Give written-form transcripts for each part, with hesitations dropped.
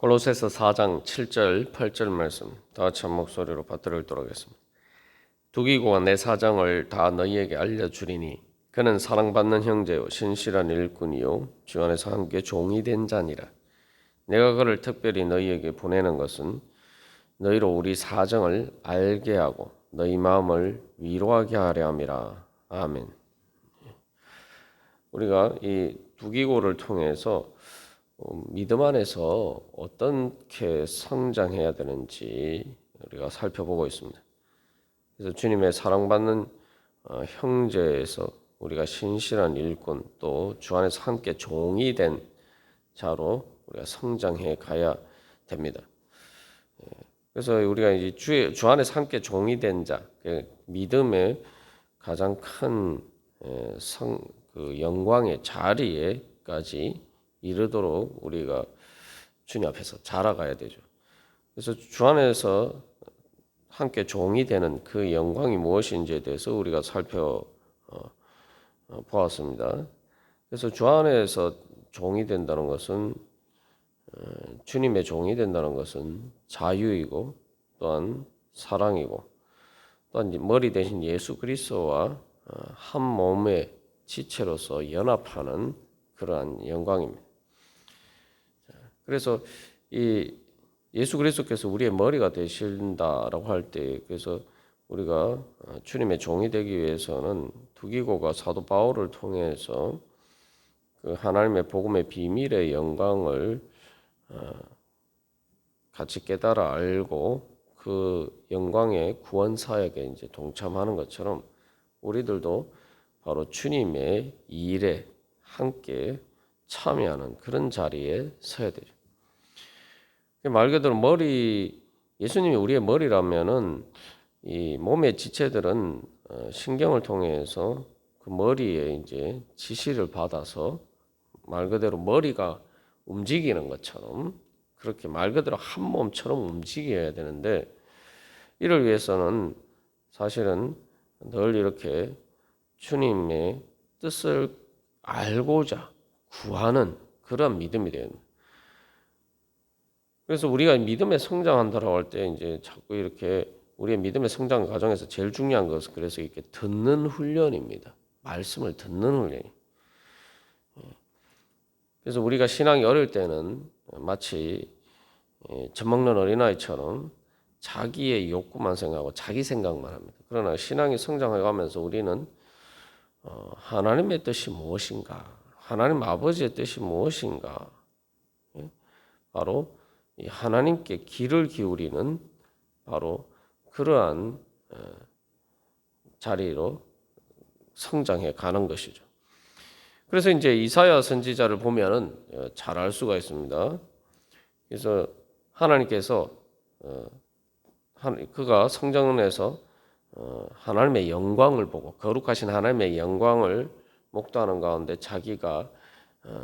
골로새서 4장 7절 8절 말씀 다 같이 한 목소리로 받들어 읽도록 하겠습니다. 두기고와 내 사정을 다 너희에게 알려주리니 그는 사랑받는 형제요 신실한 일꾼이요 주 안에서 함께 종이 된 자니라. 내가 그를 특별히 너희에게 보내는 것은 너희로 우리 사정을 알게 하고 너희 마음을 위로하게 하려 함이라. 아멘. 우리가 이 두기고를 통해서 믿음 안에서 어떻게 성장해야 되는지 우리가 살펴보고 있습니다. 그래서 주님의 사랑받는 형제에서 우리가 신실한 일꾼 또 주 안에서 함께 종이 된 자로 우리가 성장해 가야 됩니다. 그래서 우리가 이제 주 안에서 함께 종이 된 자, 믿음의 가장 큰 영광의 자리에까지 이르도록 우리가 주님 앞에서 자라가야 되죠. 그래서 주 안에서 함께 종이 되는 그 영광이 무엇인지에 대해서 우리가 살펴보았습니다. 그래서 주 안에서 종이 된다는 것은 주님의 종이 된다는 것은 자유이고 또한 사랑이고 또한 머리 대신 예수 그리스도와 한 몸의 지체로서 연합하는 그러한 영광입니다. 그래서 이 예수 그리스도께서 우리의 머리가 되신다라고 할 때 그래서 우리가 주님의 종이 되기 위해서는 두기고가 사도 바울을 통해서 그 하나님의 복음의 비밀의 영광을 같이 깨달아 알고 그 영광의 구원 사역에 이제 동참하는 것처럼 우리들도 바로 주님의 일에 함께 참여하는 그런 자리에 서야 되죠. 말 그대로 예수님이 우리의 머리라면은 이 몸의 지체들은 신경을 통해서 그 머리에 이제 지시를 받아서 말 그대로 머리가 움직이는 것처럼 그렇게 말 그대로 한 몸처럼 움직여야 되는데 이를 위해서는 사실은 늘 이렇게 주님의 뜻을 알고자 구하는 그런 믿음이 돼요. 그래서 우리가 믿음에 성장한다라고 할 때 이제 자꾸 이렇게 우리의 믿음의 성장 과정에서 제일 중요한 것은 그래서 이렇게 듣는 훈련입니다. 말씀을 듣는 훈련. 그래서 우리가 신앙이 어릴 때는 마치 젖 먹는 어린아이처럼 자기의 욕구만 생각하고 자기 생각만 합니다. 그러나 신앙이 성장해가면서 우리는 하나님의 뜻이 무엇인가, 하나님 아버지의 뜻이 무엇인가, 바로 이 하나님께 귀를 기울이는 바로 그러한 자리로 성장해 가는 것이죠. 그래서 이제 이사야 선지자를 보면은 잘 알 수가 있습니다. 그래서 하나님께서 그가 성전에서 하나님의 영광을 보고 거룩하신 하나님의 영광을 목도하는 가운데 자기가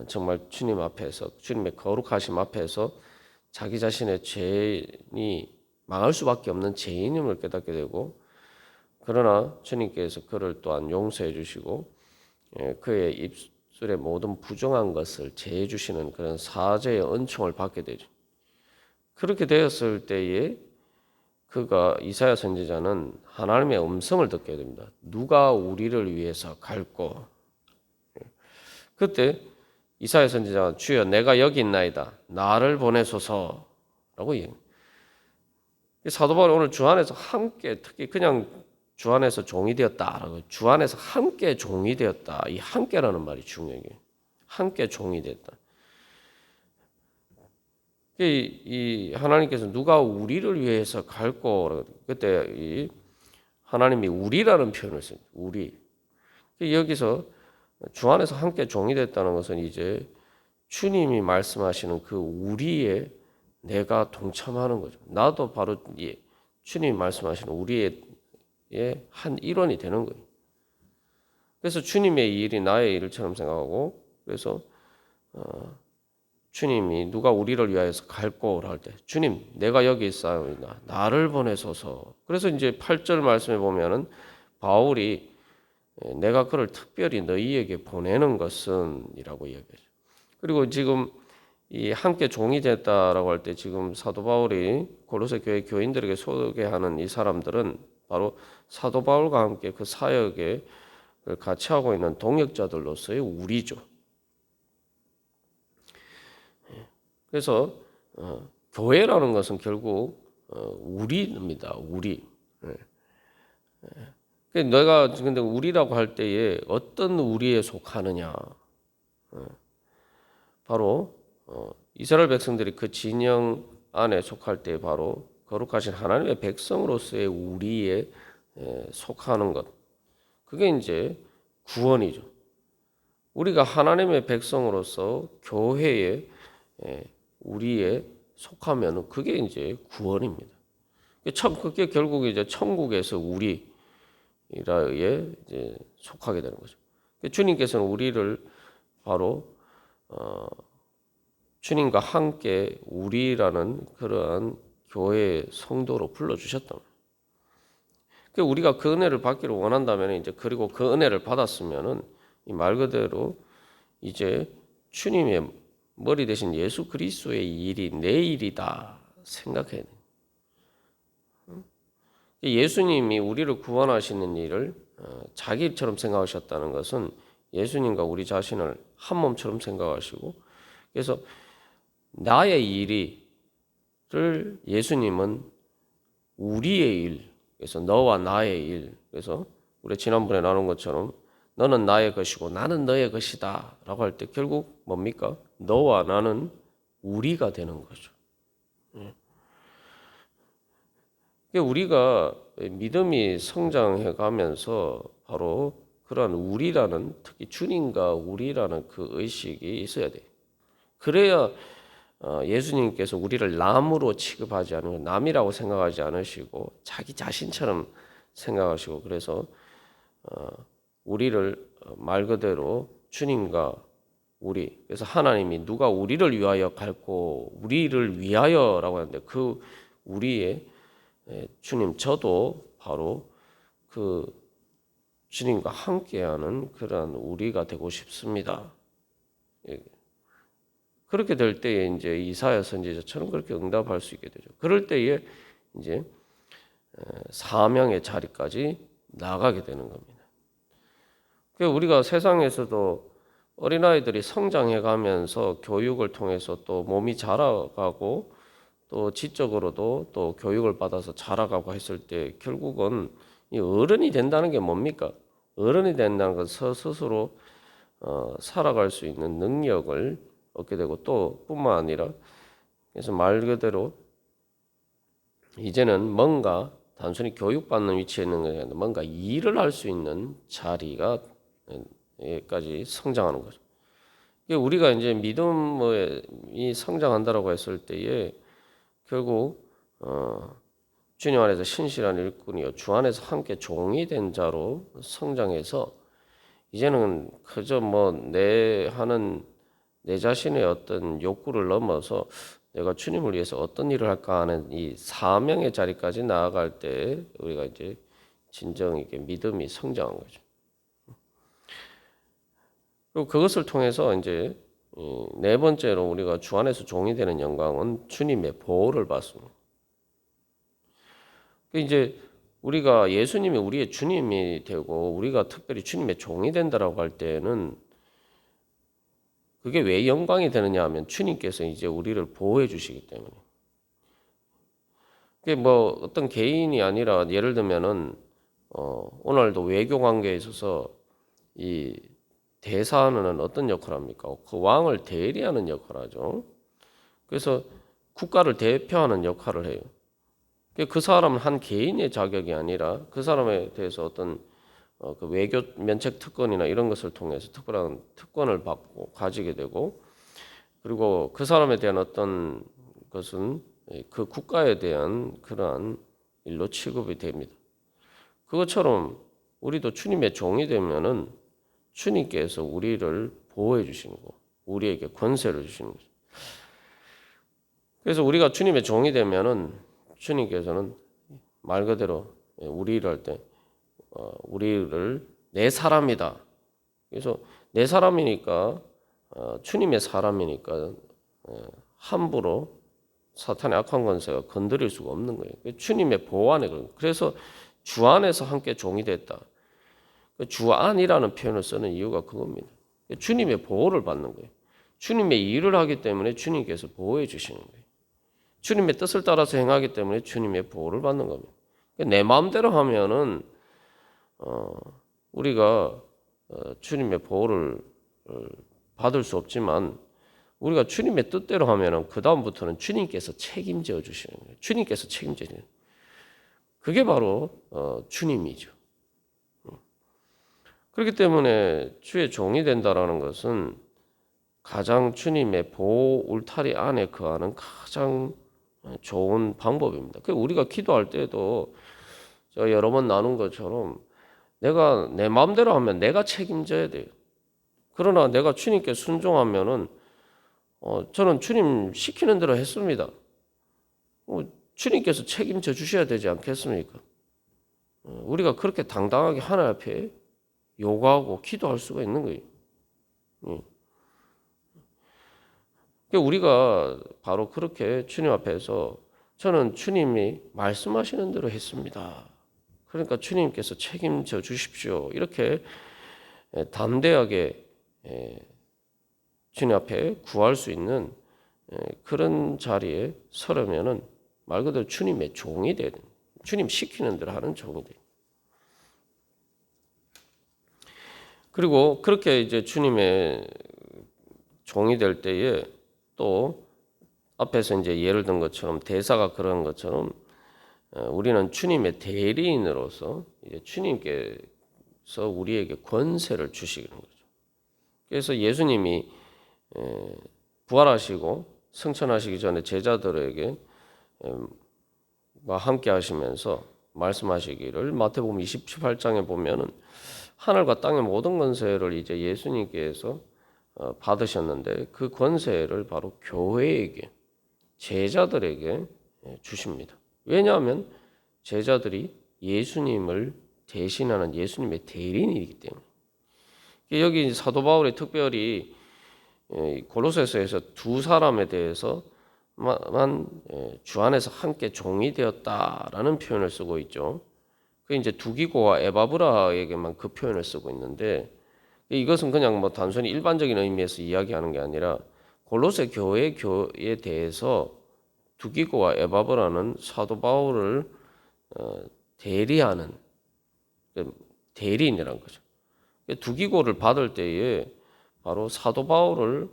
정말 주님 앞에서 주님의 거룩하심 앞에서 자기 자신의 죄인이 망할 수밖에 없는 죄인임을 깨닫게 되고 그러나 주님께서 그를 또한 용서해 주시고 그의 입술의 모든 부정한 것을 제해 주시는 그런 사죄의 은총을 받게 되죠. 그렇게 되었을 때에 그가 이사야 선지자는 하나님의 음성을 듣게 됩니다. 누가 우리를 위해서 갈고 그때 이사야 선지자가 주여 내가 여기 있나이다. 나를 보내소서라고 얘기합니다. 사도 바울이 오늘 주 안에서 함께 특히 그냥 주 안에서 종이 되었다라고 주 안에서 함께 종이 되었다. 이 함께라는 말이 중요해요. 함께 종이 됐다. 이 하나님께서 누가 우리를 위해서 갈고 그때 이 하나님이 우리라는 표현을 써요. 우리. 여기서 주 안에서 함께 종이 됐다는 것은 이제 주님이 말씀하시는 그 우리에 내가 동참하는 거죠. 나도 바로 주님이 말씀하시는 우리의 한 일원이 되는 거예요. 그래서 주님의 일이 나의 일처럼 생각하고 그래서 주님이 누가 우리를 위하여서 갈고를 할 때 주님 내가 여기 있사오이다 나를 보내소서. 그래서 이제 8절 말씀에 보면은 바울이 내가 그를 특별히 너희에게 보내는 것은 이라고 이야기하죠. 그리고 지금 이 함께 종이 됐다라고 할 때 지금 사도 바울이 고로새 교회 교인들에게 소개하는 이 사람들은 바로 사도 바울과 함께 그 사역에 같이 하고 있는 동역자들로서의 우리죠. 그래서 교회라는 것은 결국 우리입니다. 우리. 내가 근데 우리라고 할 때에 어떤 우리에 속하느냐? 바로 이스라엘 백성들이 그 진영 안에 속할 때 바로 거룩하신 하나님의 백성으로서의 우리에 속하는 것. 그게 이제 구원이죠. 우리가 하나님의 백성으로서 교회에 우리에 속하면 그게 이제 구원입니다. 그게 결국 이제 천국에서 우리라에 이제 속하게 되는 거죠. 주님께서는 우리를 바로 주님과 함께 우리라는 그러한 교회의 성도로 불러주셨다. 우리가 그 은혜를 받기를 원한다면 이제 그리고 그 은혜를 받았으면은 이 말 그대로 이제 주님의 머리 대신 예수 그리스도의 일이 내 일이다 생각해야 돼. 예수님이 우리를 구원하시는 일을 자기처럼 생각하셨다는 것은 예수님과 우리 자신을 한 몸처럼 생각하시고 그래서 나의 일을 예수님은 우리의 일, 그래서 너와 나의 일, 그래서 우리 지난번에 나눈 것처럼 너는 나의 것이고 나는 너의 것이다 라고 할 때 결국 뭡니까? 너와 나는 우리가 되는 거죠. 우리가 믿음이 성장해 가면서 바로 그러한 우리라는 특히 주님과 우리라는 그 의식이 있어야 돼요. 그래야 예수님께서 우리를 남으로 취급하지 않으고 남이라고 생각하지 않으시고 자기 자신처럼 생각하시고 그래서 우리를 말 그대로 주님과 우리 그래서 하나님이 누가 우리를 위하여 갈고 우리를 위하여라고 하는데 그 우리의 주님 저도 바로 그 주님과 함께하는 그런 우리가 되고 싶습니다. 그렇게 될 때에 이제 이사야 선지자처럼 그렇게 응답할 수 있게 되죠. 그럴 때에 이제 사명의 자리까지 나가게 되는 겁니다. 우리가 세상에서도 어린아이들이 성장해 가면서 교육을 통해서 또 몸이 자라가고 또 지적으로도 또 교육을 받아서 자라가고 했을 때 결국은 이 어른이 된다는 게 뭡니까? 어른이 된다는 것은 스스로 살아갈 수 있는 능력을 얻게 되고 또 뿐만 아니라 그래서 말 그대로 이제는 뭔가 단순히 교육받는 위치에 있는 게 아니라 뭔가 일을 할 수 있는 자리가까지 성장하는 거죠. 우리가 이제 믿음이 성장한다라고 했을 때에 결국 주님 안에서 신실한 일꾼이요 주 안에서 함께 종이 된 자로 성장해서 이제는 그저 내 자신의 어떤 욕구를 넘어서 내가 주님을 위해서 어떤 일을 할까 하는 이 사명의 자리까지 나아갈 때 우리가 이제 진정 이게 믿음이 성장한 거죠. 그리고 그것을 통해서 이제 네 번째로 우리가 주 안에서 종이 되는 영광은 주님의 보호를 받습니다. 이제 우리가 예수님이 우리의 주님이 되고 우리가 특별히 주님의 종이 된다라고 할 때는 그게 왜 영광이 되느냐 하면 주님께서 이제 우리를 보호해 주시기 때문에. 그게 어떤 개인이 아니라 예를 들면은 오늘도 외교 관계에 있어서 이 대사는 어떤 역할을 합니까? 그 왕을 대리하는 역할을 하죠. 그래서 국가를 대표하는 역할을 해요. 그 사람은 한 개인의 자격이 아니라 그 사람에 대해서 어떤 그 외교 면책 특권이나 이런 것을 통해서 특별한 특권을 받고 가지게 되고 그리고 그 사람에 대한 어떤 것은 그 국가에 대한 그러한 일로 취급이 됩니다. 그것처럼 우리도 주님의 종이 되면은 주님께서 우리를 보호해 주시는 거, 우리에게 권세를 주시는 거죠. 그래서 우리가 주님의 종이 되면은 주님께서는 말 그대로 우리를 할 때 우리를 내 사람이다. 그래서 내 사람이니까 주님의 사람이니까 함부로 사탄의 악한 권세가 건드릴 수가 없는 거예요. 주님의 보호 안에 그런 거예요. 그래서 주 안에서 함께 종이 됐다. 주 안이라는 표현을 쓰는 이유가 그겁니다. 주님의 보호를 받는 거예요. 주님의 일을 하기 때문에 주님께서 보호해 주시는 거예요. 주님의 뜻을 따라서 행하기 때문에 주님의 보호를 받는 겁니다. 내 마음대로 하면은 우리가 주님의 보호를 받을 수 없지만 우리가 주님의 뜻대로 하면은 그 다음부터는 주님께서 책임져 주시는 거예요. 주님께서 책임져 주는 거예요. 그게 바로 주님이죠. 그렇기 때문에 주의 종이 된다라는 것은 가장 주님의 보호 울타리 안에 거하는 가장 좋은 방법입니다. 우리가 기도할 때도 제가 여러 번 나눈 것처럼 내가 내 마음대로 하면 내가 책임져야 돼요. 그러나 내가 주님께 순종하면은 저는 주님 시키는 대로 했습니다. 주님께서 책임져 주셔야 되지 않겠습니까? 우리가 그렇게 당당하게 하나님 앞에 요구하고 기도할 수가 있는 거예요. 우리가 바로 그렇게 주님 앞에서 저는 주님이 말씀하시는 대로 했습니다. 그러니까 주님께서 책임져 주십시오. 이렇게 담대하게 주님 앞에 구할 수 있는 그런 자리에 서려면은 말 그대로 주님의 종이 돼야 됩니다. 주님 시키는 대로 하는 종이 돼요. 그리고 그렇게 이제 주님의 종이 될 때에 또 앞에서 이제 예를 든 것처럼 대사가 그런 것처럼 우리는 주님의 대리인으로서 이제 주님께서 우리에게 권세를 주시는 거죠. 그래서 예수님이 부활하시고 승천하시기 전에 제자들에게 함께 하시면서 말씀하시기를 마태복음 28장에 보면은 하늘과 땅의 모든 권세를 이제 예수님께서 받으셨는데 그 권세를 바로 교회에게 제자들에게 주십니다. 왜냐하면 제자들이 예수님을 대신하는 예수님의 대리인이기 때문에. 여기 사도 바울이 특별히 골로새서에서 두 사람에 대해서만 주 안에서 함께 종이 되었다라는 표현을 쓰고 있죠. 그 이제 두기고와 에바브라에게만 그 표현을 쓰고 있는데 이것은 그냥 뭐 단순히 일반적인 의미에서 이야기하는 게 아니라 골로새 교회에 대해서 두기고와 에바브라는 사도 바울을 대리하는 대리인이라는 거죠. 두기고를 받을 때에 바로 사도 바울을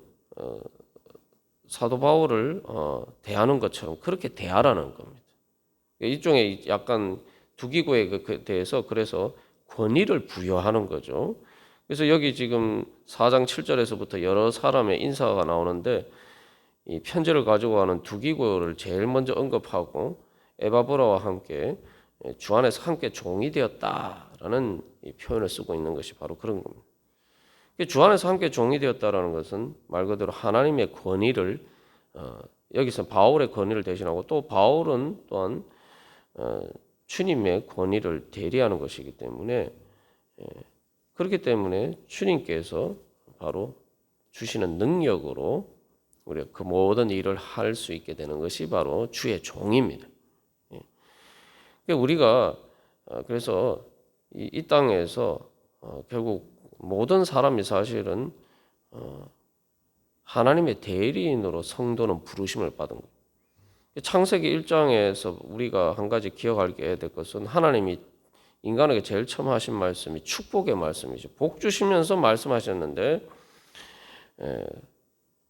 대하는 것처럼 그렇게 대하라는 겁니다. 일종의 약간 두기고에 대해서 그래서 권위를 부여하는 거죠. 그래서 여기 지금 4장 7절에서부터 여러 사람의 인사가 나오는데 이 편지를 가지고 가는 두기고를 제일 먼저 언급하고 에바브라와 함께 주 안에서 함께 종이 되었다라는 이 표현을 쓰고 있는 것이 바로 그런 겁니다. 주 안에서 함께 종이 되었다라는 것은 말 그대로 하나님의 권위를 여기서 바울의 권위를 대신하고 또 바울은 또한 주님의 권위를 대리하는 것이기 때문에 그렇기 때문에 주님께서 바로 주시는 능력으로 우리가 그 모든 일을 할 수 있게 되는 것이 바로 주의 종입니다. 우리가 그래서 이 땅에서 결국 모든 사람이 사실은 하나님의 대리인으로 성도는 부르심을 받은 거예요. 창세기 1장에서 우리가 한 가지 기억하게 될 것은 하나님이 인간에게 제일 처음 하신 말씀이 축복의 말씀이죠. 복 주시면서 말씀하셨는데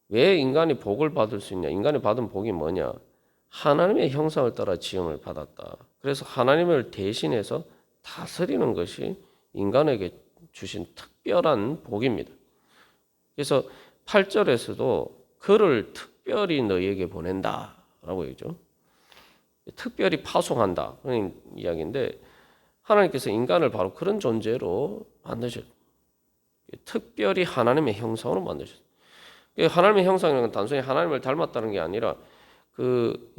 왜 인간이 복을 받을 수 있냐? 인간이 받은 복이 뭐냐? 하나님의 형상을 따라 지음을 받았다. 그래서 하나님을 대신해서 다스리는 것이 인간에게 주신 특별한 복입니다. 그래서 8절에서도 그를 특별히 너희에게 보낸다라고 얘기죠. 특별히 파송한다 그런 이야기인데 하나님께서 인간을 바로 그런 존재로 만드셨어요. 특별히 하나님의 형상으로 만드셨어요. 하나님의 형상은 단순히 하나님을 닮았다는 게 아니라 그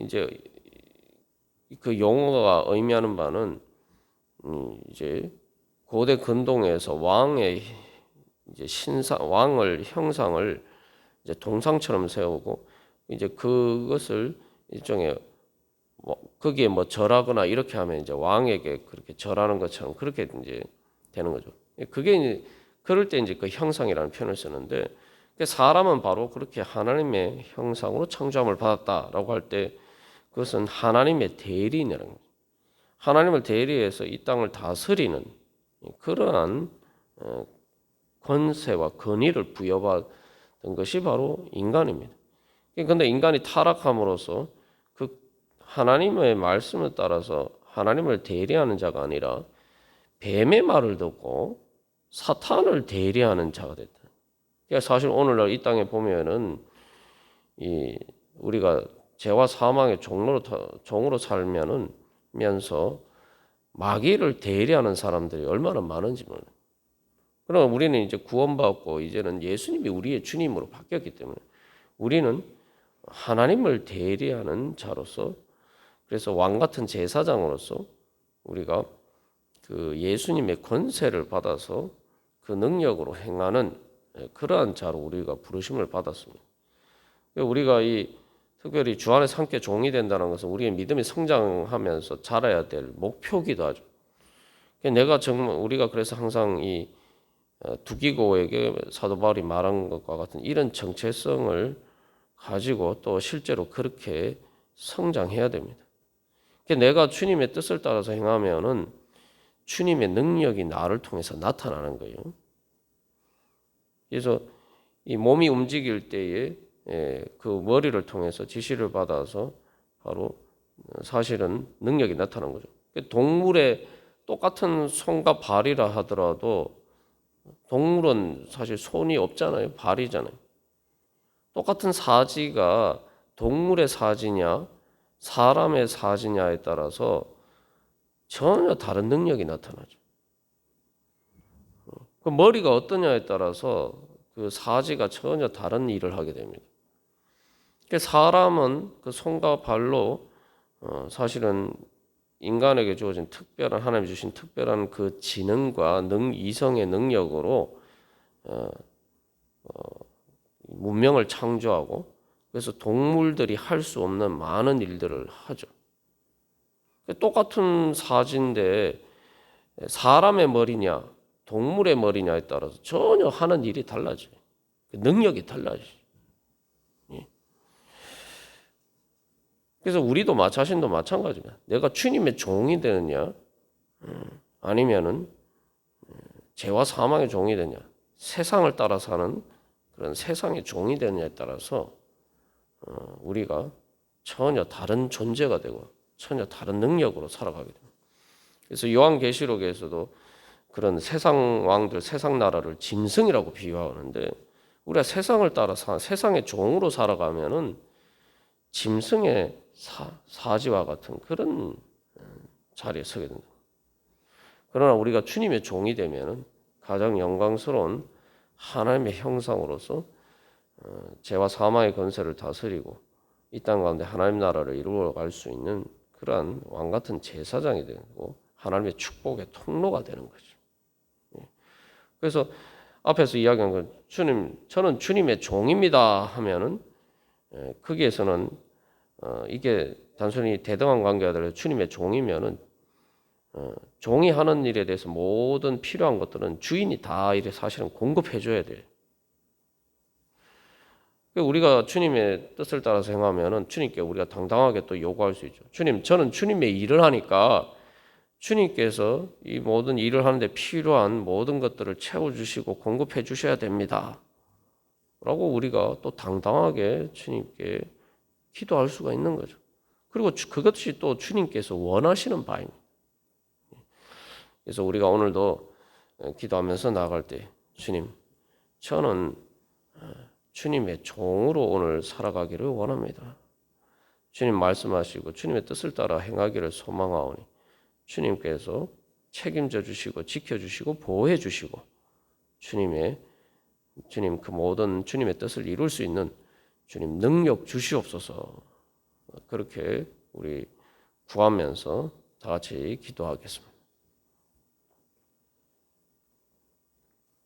용어가 의미하는 바는 이제 고대 근동에서 왕의 이제 왕을 형상을 이제 동상처럼 세우고 이제 그것을 일종의 거기에 절하거나 이렇게 하면 이제 왕에게 그렇게 절하는 것처럼 그렇게 이제 되는 거죠. 그게 이제 그럴 때 이제 그 형상이라는 표현을 쓰는데, 사람은 바로 그렇게 하나님의 형상으로 창조함을 받았다라고 할 때 그것은 하나님의 대리인이라는 거죠. 하나님을 대리해서 이 땅을 다스리는 그러한 권세와 권위를 부여받은 것이 바로 인간입니다. 그런데 인간이 타락함으로써 그 하나님의 말씀을 따라서 하나님을 대리하는 자가 아니라 뱀의 말을 듣고 사탄을 대리하는 자가 됐다. 그러니까 사실 오늘날 이 땅에 보면은 우리가 죄와 사망의 종으로 살면서 마귀를 대리하는 사람들이 얼마나 많은지 몰라요. 그러나 우리는 이제 구원받고 이제는 예수님이 우리의 주님으로 바뀌었기 때문에 우리는 하나님을 대리하는 자로서, 그래서 왕 같은 제사장으로서 우리가 그 예수님의 권세를 받아서 그 능력으로 행하는 그러한 자로 우리가 부르심을 받았습니다. 우리가 특별히 주 안에서 함께 종이 된다는 것은 우리의 믿음이 성장하면서 자라야 될 목표이기도 하죠. 내가 정말 우리가 그래서 항상 두기고에게 사도 바울이 말한 것과 같은 이런 정체성을 가지고 또 실제로 그렇게 성장해야 됩니다. 내가 주님의 뜻을 따라서 행하면은 주님의 능력이 나를 통해서 나타나는 거예요. 그래서 이 몸이 움직일 때에 그 머리를 통해서 지시를 받아서 바로 사실은 능력이 나타나는 거죠. 동물의 똑같은 손과 발이라 하더라도 동물은 사실 손이 없잖아요. 발이잖아요. 똑같은 사지가 동물의 사지냐 사람의 사지냐에 따라서 전혀 다른 능력이 나타나죠. 그 머리가 어떠냐에 따라서 그 사지가 전혀 다른 일을 하게 됩니다. 사람은 그 손과 발로 사실은 인간에게 주어진 특별한, 하나님이 주신 특별한 그 지능과 이성의 능력으로 문명을 창조하고, 그래서 동물들이 할 수 없는 많은 일들을 하죠. 똑같은 사지인데 사람의 머리냐 동물의 머리냐에 따라서 전혀 하는 일이 달라져요. 능력이 달라져요. 그래서 우리도 자신도 마찬가지입니다. 내가 주님의 종이 되느냐 아니면은 죄와 사망의 종이 되느냐, 세상을 따라 사는 그런 세상의 종이 되느냐에 따라서 우리가 전혀 다른 존재가 되고 전혀 다른 능력으로 살아가게 됩니다. 그래서 요한계시록에서도 그런 세상 왕들, 세상 나라를 짐승이라고 비유하는데, 우리가 세상을 따라 세상의 종으로 살아가면은 짐승의 사지와 같은 그런 자리에 서게 된다. 그러나 우리가 주님의 종이 되면은 가장 영광스러운 하나님의 형상으로서 죄와 사망의 권세를 다스리고 이 땅 가운데 하나님 나라를 이루어갈 수 있는 그러한 왕 같은 제사장이 되고 하나님의 축복의 통로가 되는 거죠. 그래서 앞에서 이야기한 건 저는 주님의 종입니다 하면은 거기에서는 이게 단순히 대등한 관계가 아니라 주님의 종이면은 종이 하는 일에 대해서 모든 필요한 것들은 주인이 다 이래 사실은 공급해 줘야 돼요. 우리가 주님의 뜻을 따라서 행하면은 주님께 우리가 당당하게 또 요구할 수 있죠. 주님, 저는 주님의 일을 하니까 주님께서 이 모든 일을 하는데 필요한 모든 것들을 채워주시고 공급해 주셔야 됩니다. 라고 우리가 또 당당하게 주님께 기도할 수가 있는 거죠. 그리고 그것이 또 주님께서 원하시는 바입니다. 그래서 우리가 오늘도 기도하면서 나아갈 때 주님, 저는 주님의 종으로 오늘 살아가기를 원합니다. 주님 말씀하시고 주님의 뜻을 따라 행하기를 소망하오니 주님께서 책임져 주시고 지켜주시고 보호해 주시고 주님 그 모든 주님의 뜻을 이룰 수 있는 주님 능력 주시옵소서. 그렇게 우리 구하면서 다 같이 기도하겠습니다.